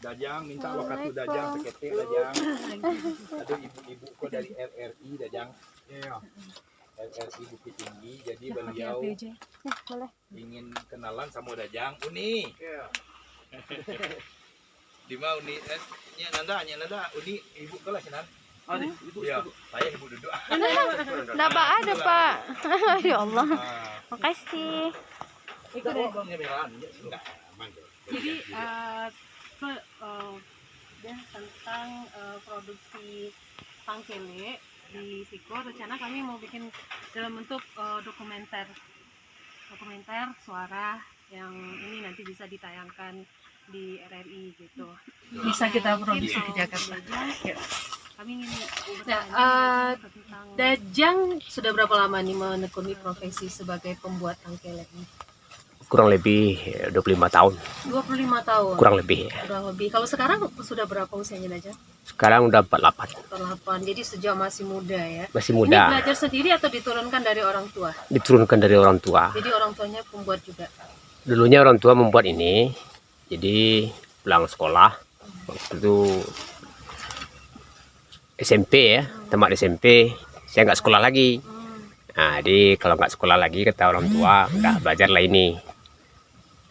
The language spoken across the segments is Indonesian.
Dajang minta waktu Dajang seketik Dajang. Ada ibu-ibu kok dari RRI Dajang. Iya. RRI Bukit Tinggi. Jadi beliau ingin kenalan sama Dajang. Uni. Iya. Di mana Uni? Nya Nanda, Uni ibu kelas Nan. Oh, ibu. Ya, saya ibu duduk. Enggak ada, Pak. Ya Allah. Makasih. Itu pengenalan enggak. Jadi tentang produksi tangkele di Siko, rencana kami mau bikin dalam bentuk dokumenter suara yang ini nanti bisa ditayangkan di RRI gitu. Bisa kita produksi ke Jakarta. Kami ingin tentang Dajang sudah berapa lama nih menekuni profesi sebagai pembuat tangkele ini? Kurang lebih 25 tahun. 25 tahun. Kurang lebih. Kurang lebih. Kalau sekarang sudah berapa usianya Dajang? Sekarang udah 48. 48. Jadi sejak masih muda ya. Masih Ini muda. belajar sendiri atau diturunkan dari orang tua? Diturunkan dari orang tua. Jadi orang tuanya pembuat juga. Dulunya orang tua membuat ini. Jadi pulang sekolah waktu itu SMP ya, tamat SMP, saya nggak sekolah lagi. Nah, jadi kalau nggak sekolah lagi kata orang tua, udah belajarlah ini.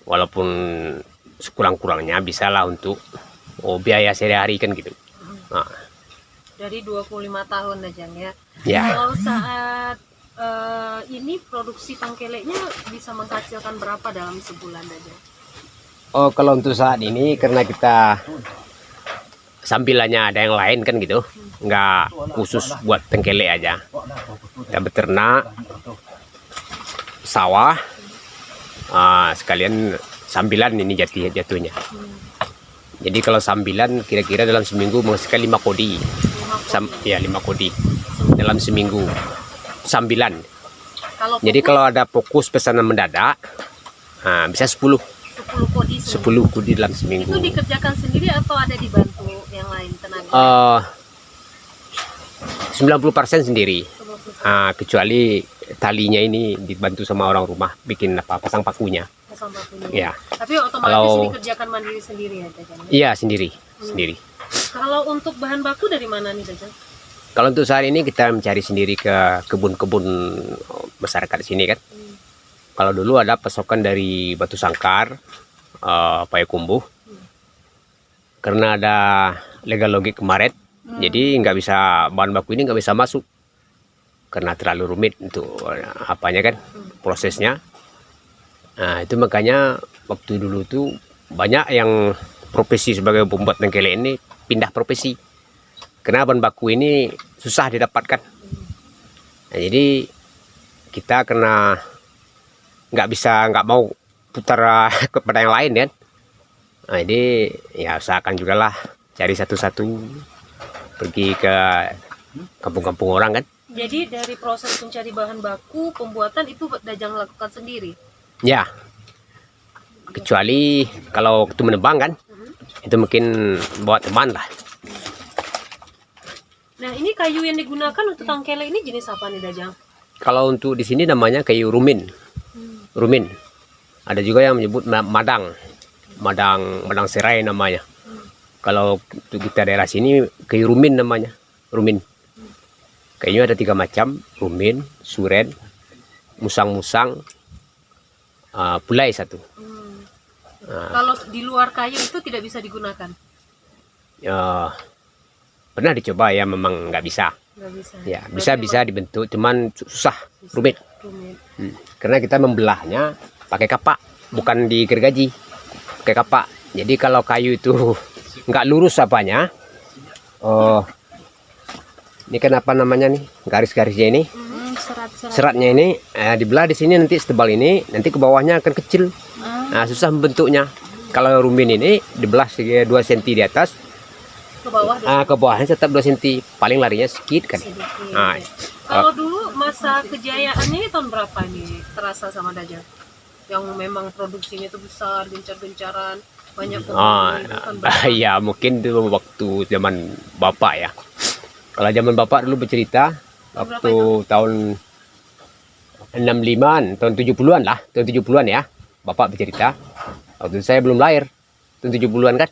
Walaupun sekurang-kurangnya bisalah untuk biaya sehari-hari kan gitu. Nah. Dari 25 tahun Dajang ya. Ya. Kalau saat ini produksi tangkelenya bisa menghasilkan berapa dalam sebulan Dajang? Oh, kalau untuk saat ini karena kita sambilannya ada yang lain kan gitu, nggak khusus buat tengkele aja. Kita beternak, sawah, sekalian sambilan ini jatuhnya. Jadi kalau sambilan kira-kira dalam seminggu menghasilkan 5 kodi. 5 kodi dalam seminggu sambilan. Jadi kalau ada fokus pesanan mendadak, bisa 10 kodi dalam seminggu. Itu dikerjakan sendiri atau ada dibantu yang lain tenaga? 90% sendiri. Kecuali talinya ini dibantu sama orang rumah bikin pasang pakunya. Pasang pakunya. Ya. Tapi otomatis dikerjakan mandiri sendiri ya Dajang? Iya, sendiri. Kalau untuk bahan baku dari mana nih Dajang? Kalau untuk saat ini kita mencari sendiri ke kebun-kebun masyarakat sini kan. Kalau dulu ada pasokan dari Batu Sangkar, Payakumbuh. Karena ada legal logik kemarin, jadi nggak bisa bahan baku ini nggak bisa masuk karena terlalu rumit untuk apanya kan prosesnya. Nah, itu makanya waktu dulu tuh banyak yang profesi sebagai pembuat tengkele ini pindah profesi karena bahan baku ini susah didapatkan. Nah, jadi kita karena nggak mau putar kepada yang lain kan. Nah, jadi ya usahakan juga lah cari satu-satu, pergi ke kampung-kampung orang kan. Jadi dari proses mencari bahan baku pembuatan itu Dajang lakukan sendiri? Ya, kecuali kalau itu menebang kan, itu mungkin bawa teman lah. Nah, ini kayu yang digunakan untuk tangkele ini jenis apa nih Dajang? Kalau untuk di sini namanya kayu rumin. Rumin. Ada juga yang menyebut madang serai namanya. Kalau untuk kita daerah sini kayu rumin namanya, rumin. Kayunya ada 3 macam, rumin, suren, musang-musang, pulai 1. Kalau di luar kayu itu tidak bisa digunakan? Pernah dicoba ya, memang nggak bisa. Nggak bisa. Ya, bisa dibentuk, cuman susah, rumit. Karena kita membelahnya pakai kapak, bukan digergaji, pakai kapak. Jadi kalau kayu itu nggak lurus apanya, ini kan apa namanya nih, garis-garisnya ini, seratnya ini dibelah di sini nanti setebal ini, nanti ke bawahnya akan kecil. Nah, susah membentuknya. Kalau rumin ini dibelah 2 cm di atas, ke bawahnya tetap 2 cm, paling larinya sedikit kan. Nah, kalau dulu masa kejayaannya ini tahun berapa nih terasa sama Dajang? Yang memang produksinya itu besar, gencar-gencaran, banyak pembeli. Ya mungkin dulu waktu zaman bapak ya. Kalau zaman bapak dulu bercerita waktu tahun 65-an, tahun 70-an lah, tahun 70-an ya. Bapak bercerita. Waktu itu saya belum lahir, tahun 70-an kan.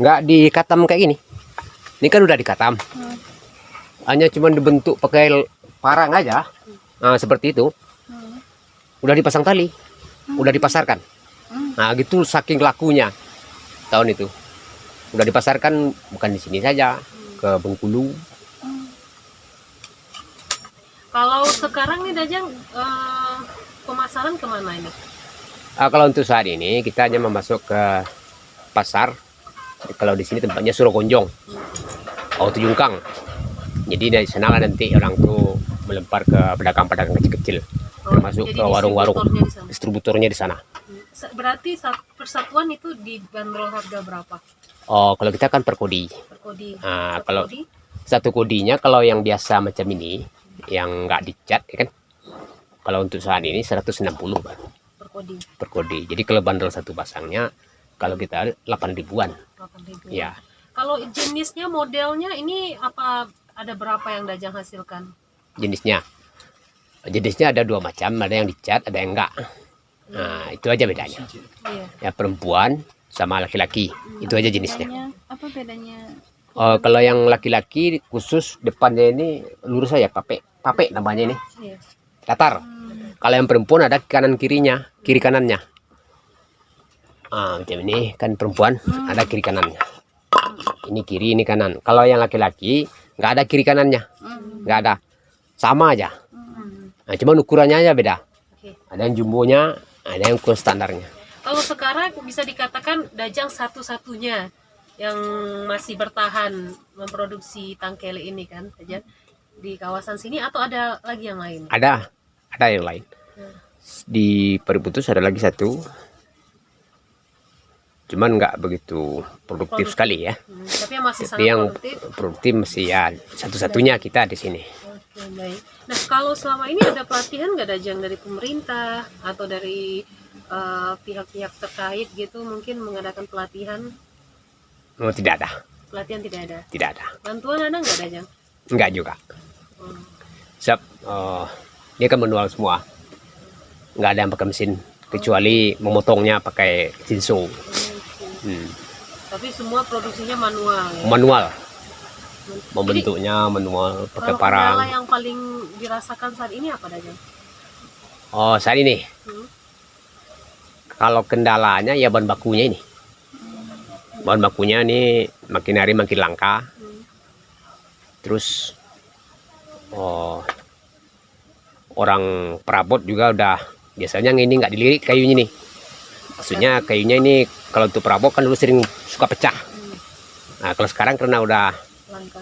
nggak dikatam kayak gini. Ini kan udah dikatam. Hanya cuma dibentuk pakai parang aja. Nah, seperti itu. Udah dipasang tali. Udah dipasarkan. Nah, gitu saking lakunya tahun itu. Udah dipasarkan bukan di sini saja, ke Bengkulu. Kalau sekarang nih Dajang, pemasaran kemana ini? Kalau untuk saat ini kita hanya memasuk ke pasar. Kalau di sini tempatnya Surokonjong, Tujungkang. Jadi dari sana lah nanti orang tuh melempar ke pedagang-pedagang kecil-kecil, termasuk jadi ke warung-warung. distributornya di sana. Distributornya di sana. Berarti persatuan itu dibanderol harga berapa? Oh, kalau kita kan per kodi. Per kodi. Nah, Satu kalau kodi? satu kodinya kalau yang biasa macam ini, yang nggak dicat, ya kan? Kalau untuk saat ini 160 Bang, Per kodi. per kodi. Jadi kalau bandrol satu pasangnya, kalau kita 8 ribuan. 8.000. Ya, Kalau jenisnya, modelnya ini apa, ada berapa yang Dajang hasilkan? jenisnya. Jenisnya ada 2 macam, ada yang dicat, ada yang enggak. Nah, itu aja bedanya. Iya. Ya, perempuan sama laki-laki. Itu aja jenisnya. Apa bedanya? Kalau yang laki-laki khusus depannya ini lurus aja, pape namanya ini. Iya. Datar. Kalau yang perempuan ada kanan kirinya, kiri kanannya. Macam ini kan perempuan ada kiri kanannya. Ini kiri, ini kanan. Kalau yang laki-laki nggak ada kiri kanannya, nggak ada, sama aja. Nah, cuma ukurannya aja beda. Oke. Ada yang jumbonya, ada yang ukuran standarnya. Kalau sekarang bisa dikatakan Dajang satu-satunya yang masih bertahan memproduksi tangkele ini kan, Dajang, di kawasan sini, atau ada lagi yang lain? Ada yang lain. Di Periputus ada lagi satu. Cuman nggak begitu produktif sekali ya. Tapi yang masih Tapi sangat yang produktif. produktif masih ya satu-satunya kita di sini. Oke, baik. Nah, kalau selama ini ada pelatihan nggak Dajang dari pemerintah atau dari pihak-pihak terkait gitu, mungkin mengadakan pelatihan? Oh, tidak ada, Pelatihan tidak ada. tidak ada. Bantuan ada nggak Dajang? Enggak juga. Hmm. Sebab dia kan manual semua. Nggak ada yang pakai mesin kecuali memotongnya pakai jinso. Tapi semua produksinya manual ya? Manual. Membentuknya manual pakai Kalau parang. kendala yang paling dirasakan saat ini apa Dajang? Oh, saat ini. Kalau kendalanya ya bahan bakunya ini. Bahan bakunya ini makin hari makin langka. Terus orang perabot juga udah biasanya ini nggak dilirik kayunya nih. Maksudnya kayunya ini kalau untuk perabot kan dulu sering suka pecah. Nah, kalau sekarang karena udah Langka.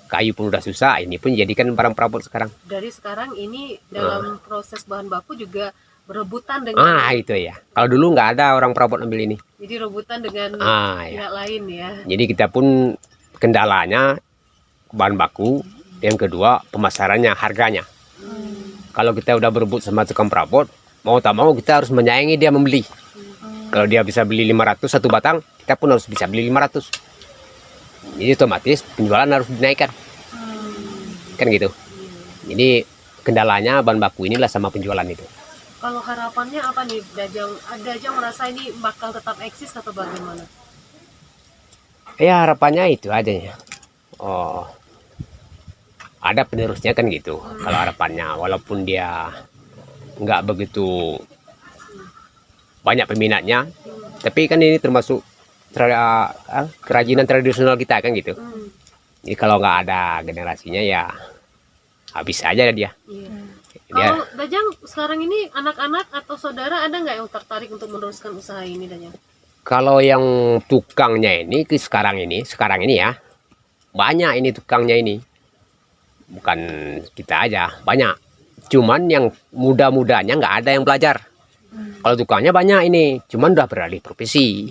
kayu pun udah susah, ini pun jadikan barang perabot sekarang. Dari sekarang ini dalam proses bahan baku juga berebutan dengan, Itu ya. Kalau dulu nggak ada orang perabot ambil ini. jadi rebutan dengan Ya. pihak lain ya. Jadi kita pun kendalanya bahan baku, yang kedua pemasarannya, harganya. Kalau kita udah berebut sama tukang perabot, mau tak mau kita harus menyaingi dia membeli. Kalau dia bisa beli 500 satu batang, kita pun harus bisa beli 500. Jadi otomatis penjualan harus dinaikkan. Kan gitu. Jadi kendalanya bahan baku inilah sama penjualan itu. Kalau harapannya apa nih Dajang? Dajang merasa ini bakal tetap eksis atau bagaimana? Ya harapannya itu aja ya. Ada penerusnya kan gitu. Kalau harapannya, walaupun dia nggak begitu banyak peminatnya, tapi kan ini termasuk kerajinan tradisional kita kan gitu. Jadi kalau nggak ada generasinya ya habis aja dia. Iya. Dia Kalau Dajang sekarang ini anak-anak atau saudara ada nggak yang tertarik untuk meneruskan usaha ini Dajang? kalau yang tukangnya ini sekarang ini ya banyak ini tukangnya ini. Bukan kita aja, banyak. Cuman yang muda-mudanya nggak ada yang belajar. Kalau tukangnya banyak ini, cuman udah beralih profesi.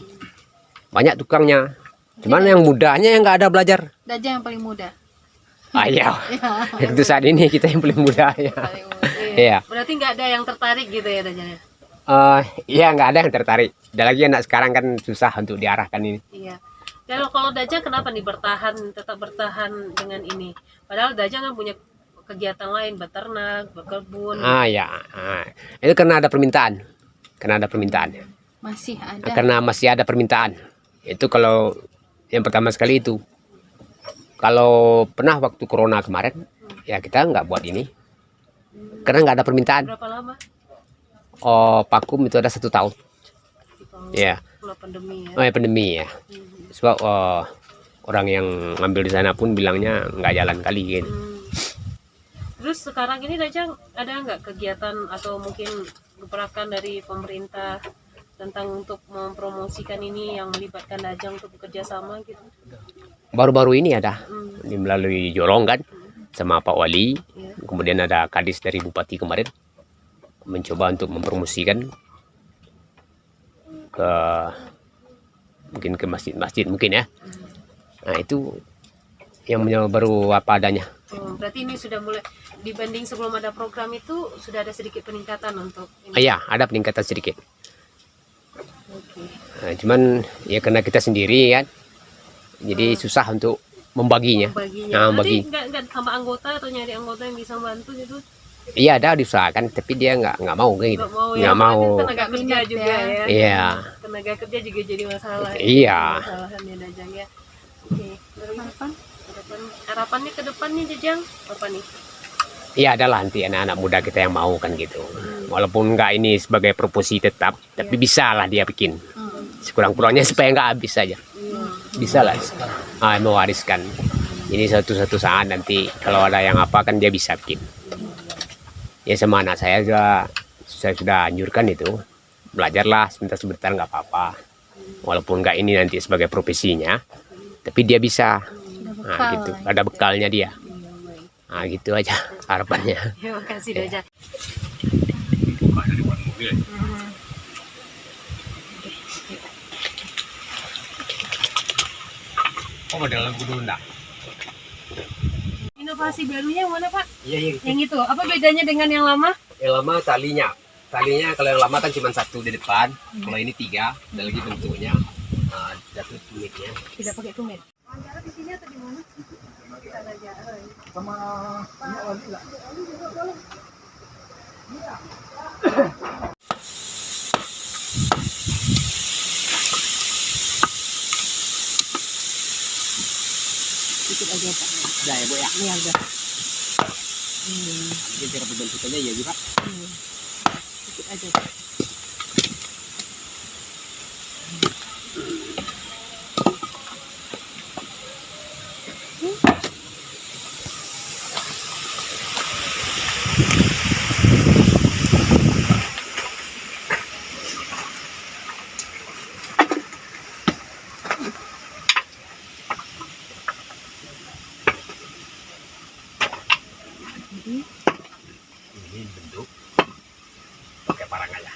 Banyak tukangnya. Cuman yang mudanya yang nggak ada belajar. Dajang yang paling muda. Iya. Itu saat ini kita yang paling muda ya. Paling muda. Iya. Berarti nggak ada yang tertarik gitu ya Dajang? Iya, nggak ada yang tertarik. Dan lagi anak sekarang kan susah untuk diarahkan ini. Iya. Kalau Dajang kenapa nih tetap bertahan dengan ini? Padahal Dajang kan punya kegiatan lain, beternak, berkebun. Ya. Itu karena ada permintaan. Karena ada permintaan. Masih ada. Karena masih ada permintaan. Itu kalau yang pertama sekali itu. Kalau pernah waktu corona kemarin, ya kita nggak buat ini. Karena nggak ada permintaan. Berapa lama? Oh, vakum itu ada 1 tahun. Ya. Setelah pandemi ya. Oh ya pandemi ya. Sebab orang yang ngambil di sana pun bilangnya nggak jalan kali gitu. Terus sekarang ini Dajang ada nggak kegiatan atau mungkin gerakan dari pemerintah tentang untuk mempromosikan ini yang melibatkan Dajang untuk bekerja sama gitu? Baru-baru ini ada melalui Jorong kan sama Pak Wali, Iya. kemudian ada kadis dari Bupati kemarin mencoba untuk mempromosikan ke mungkin ke masjid-masjid mungkin ya. Nah itu yang baru apa adanya. Berarti ini sudah mulai dibanding sebelum ada program itu sudah ada sedikit peningkatan untuk ini. Iya ada peningkatan sedikit. Oke. Nah, cuman ya karena kita sendiri kan, jadi susah untuk membaginya. Baginya. Nah, bagi. Nanti nggak tambah anggota atau nyari anggota yang bisa bantu gitu? Iya ada diusahakan, tapi dia nggak mau kayak gitu. Nggak mau. Tenaga kerja juga ya. Iya. Tenaga kerja juga jadi masalah. Iya. Masalahannya Dajang ya. Oke. Harapannya ke depan nih Dajang apa nih? Iya adalah nanti anak-anak muda kita yang mau kan gitu. Walaupun nggak ini sebagai proposi tetap, tapi bisa lah dia bikin. Sekurang-kurangnya supaya nggak habis saja. Bisa lah. Mewariskan. Ini satu saat nanti kalau ada yang apa kan dia bisa bikin. Ya sama anak saya sudah anjurkan itu. Belajarlah sebentar nggak apa-apa. Walaupun nggak ini nanti sebagai profesinya, tapi dia bisa. Nah gitu. Ada bekalnya dia. Nah gitu aja harapannya. Terima kasih Dajang. Oh dalam dulu enggak? Inovasi barunya yang mana Pak? Iya. Yang itu. Apa bedanya dengan yang lama? Yang lama talinya kalau yang lama kan cuma 1 di depan. Kalau ini 3, ada lagi bentuknya. Satu tumitnya. Tidak pakai tumit. Wawancara di sini atau di mana? Kita belajar. Sama ini oli lah. Sedikit aja Pak. Udah ya Bu ya. Ini agak. Ini cara pembentukannya ya juga. Sedikit aja Pak. Ini bentuk pakai parang aja.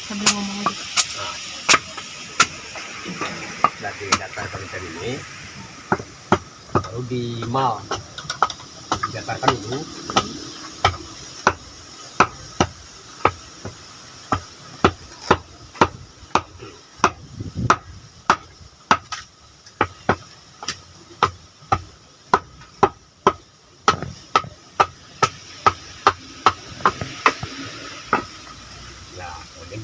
Sambil ngomong aja. Dari datarkan ikan ini lalu didatarkan dulu. Nah kemudian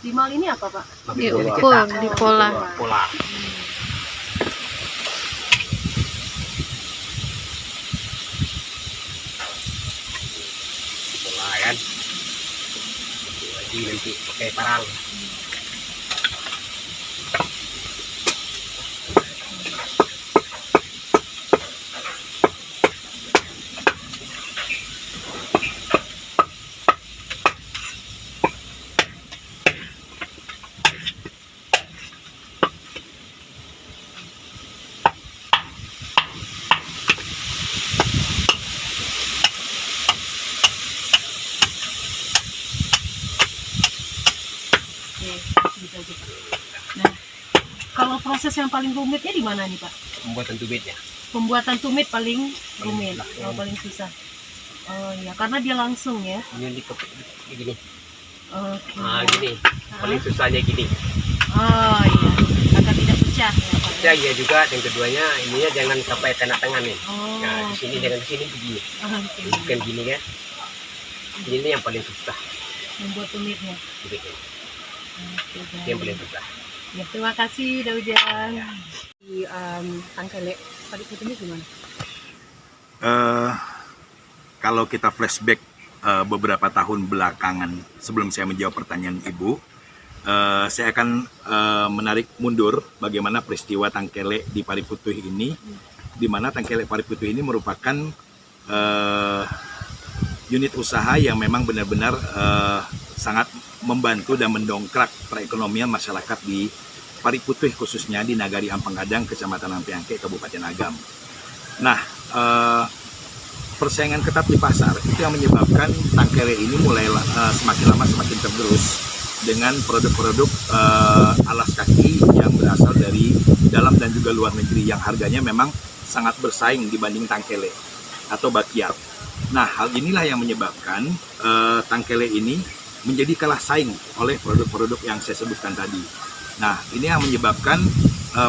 Dimal ini apa Pak? Diukur di pola. Pola. Pola kan. Lagi nanti pakai parang. Gitu aja Pak. Nah, kalau proses yang paling rumitnya di mana nih Pak? Pembuatan tumitnya. Pembuatan tumit paling rumit, susah. paling susah. Oh ya, karena dia langsung ya. Ini gini. Oke. Gini. Paling susahnya gini. Oh iya, agar tidak pecah pecah ya Pak. Ya, iya juga. Yang keduanya ininya jangan sampai tanda tangan nih. Oh. Nah, di sini jangan di sini begini. Oke. Bukan gini kan. Ini yang paling susah. Membuat tumitnya. Gitu. Oke, Itu yang paling susah. ya, terima kasih Daujang. Di Tangkele Pari Putih ini gimana? Kalau kita flashback beberapa tahun belakangan sebelum saya menjawab pertanyaan Ibu, saya akan menarik mundur bagaimana peristiwa Tangkele di Pariputih ini, di mana Tangkele Pariputih ini merupakan unit usaha yang memang benar-benar sangat membantu dan mendongkrak perekonomian masyarakat di Pariputih, khususnya di Nagari Ampanggadang, Kecamatan Ampeangke, Kabupaten Agam. Nah, persaingan ketat di pasar itu yang menyebabkan Tangkele ini mulai semakin lama semakin tergerus dengan produk-produk alas kaki yang berasal dari dalam dan juga luar negeri yang harganya memang sangat bersaing dibanding Tangkele atau Bakiat. Nah, hal inilah yang menyebabkan Tangkele ini menjadi kalah saing oleh produk-produk yang saya sebutkan tadi. Nah, ini yang menyebabkan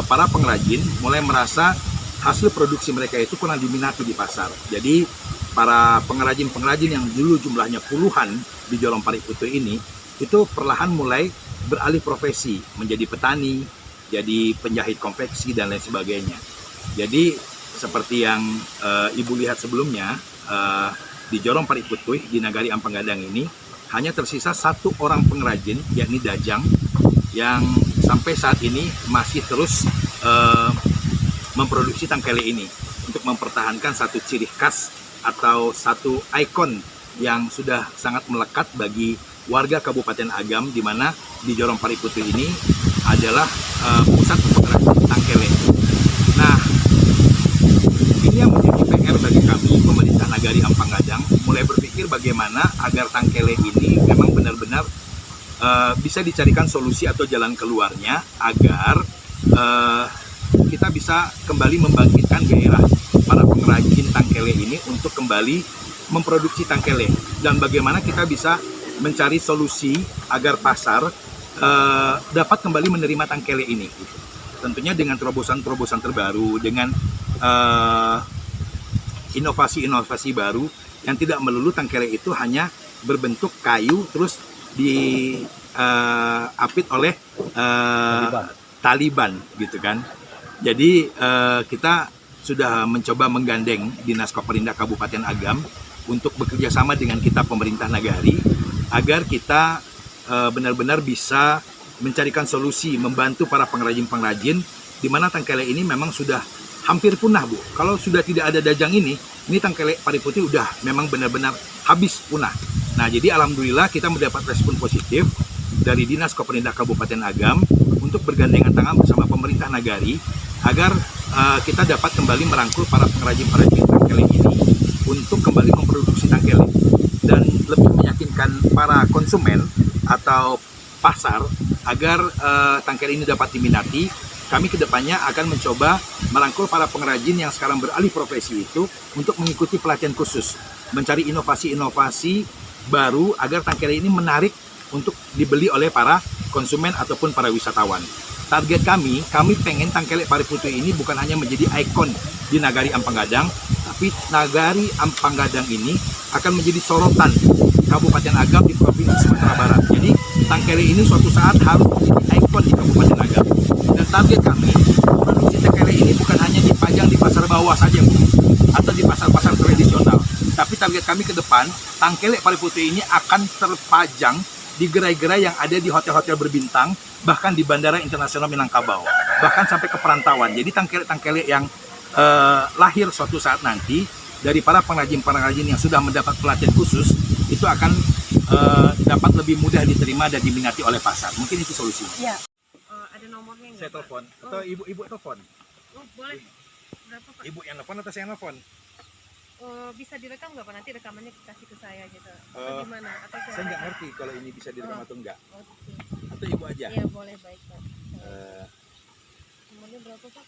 para pengrajin mulai merasa hasil produksi mereka itu kurang diminati di pasar. Jadi para pengrajin-pengrajin yang dulu jumlahnya puluhan di Jorong Pariputih ini itu perlahan mulai beralih profesi menjadi petani, jadi penjahit konveksi dan lain sebagainya. Jadi seperti yang Ibu lihat sebelumnya, di Jorong Pariputih di Nagari Ampanggadang ini hanya tersisa satu orang pengrajin, yakni Dajang, yang sampai saat ini masih terus memproduksi Tangkele ini untuk mempertahankan satu ciri khas atau satu ikon yang sudah sangat melekat bagi warga Kabupaten Agam, di mana di Jorong Pariputih ini adalah pusat pengrajin Tangkele. Nah, ini yang menjadi PR bagi kami, pemerintah Nagari Ampanggadang, mulai berpikir bagaimana agar Tangkele ini memang benar-benar bisa dicarikan solusi atau jalan keluarnya agar kita bisa kembali membangkitkan gairah para pengrajin Tangkele ini untuk kembali memproduksi Tangkele, dan bagaimana kita bisa mencari solusi agar pasar dapat kembali menerima Tangkele ini. Tentunya dengan terobosan-terobosan terbaru, dengan inovasi-inovasi baru yang tidak melulu Tangkele itu hanya berbentuk kayu terus diapit oleh taliban gitu kan. Jadi kita sudah mencoba menggandeng Dinas Koperindak Kabupaten Agam untuk bekerja sama dengan kita pemerintah Nagari agar kita benar-benar bisa mencarikan solusi, membantu para pengrajin-pengrajin, di mana Tangkele ini memang sudah hampir punah, Bu. Kalau sudah tidak ada Dajang ini Tangkele Pariputih udah memang benar-benar habis punah. Nah, jadi alhamdulillah kita mendapat respon positif dari Dinas Koperindak Kabupaten Agam untuk bergandengan tangan bersama pemerintah Nagari agar kita dapat kembali merangkul para pengrajin-pengrajin Tangkele ini untuk kembali memproduksi Tangkele, dan lebih meyakinkan para konsumen atau pasar agar Tangkele ini dapat diminati. Kami kedepannya akan mencoba merangkul para pengrajin yang sekarang beralih profesi itu untuk mengikuti pelatihan khusus, mencari inovasi-inovasi baru agar Tangkele ini menarik untuk dibeli oleh para konsumen ataupun para wisatawan. Target kami pengen Tangkele Pariputih ini bukan hanya menjadi ikon di Nagari Ampanggadang, tapi Nagari Ampanggadang ini akan menjadi sorotan Kabupaten Agam di Provinsi Sumatera Barat. Jadi Tangkele ini suatu saat harus menjadi ikon di Kabupaten Agam. Dan target kami, produksi Tangkele ini bukan hanya dipajang di pasar bawah saja, Bu, atau di pasar-pasar tradisional. Tapi target kami ke depan, Tangkele Pariputih ini akan terpajang di gerai-gerai yang ada di hotel-hotel berbintang, bahkan di Bandara Internasional Minangkabau, bahkan sampai ke perantauan. Jadi Tangkele yang lahir suatu saat nanti dari para pengrajin-pengrajin yang sudah mendapat pelatihan khusus itu akan dapat lebih mudah diterima dan diminati oleh pasar. Mungkin itu solusinya. Ya. Ada nomornya nggak? Saya telepon atau ibu telepon? Oh, boleh. Berapa, Pak? Ibu yang telepon atau saya yang telepon? Bisa direkam nggak, Pak? Nanti rekamannya kasih ke saya gitu. Atau gimana? Atau Saya nggak ngerti kalau ini bisa direkam atau enggak. Oke. Atau ibu aja. Iya, boleh, baik, Pak. Eh, Nomornya berapa, Pak?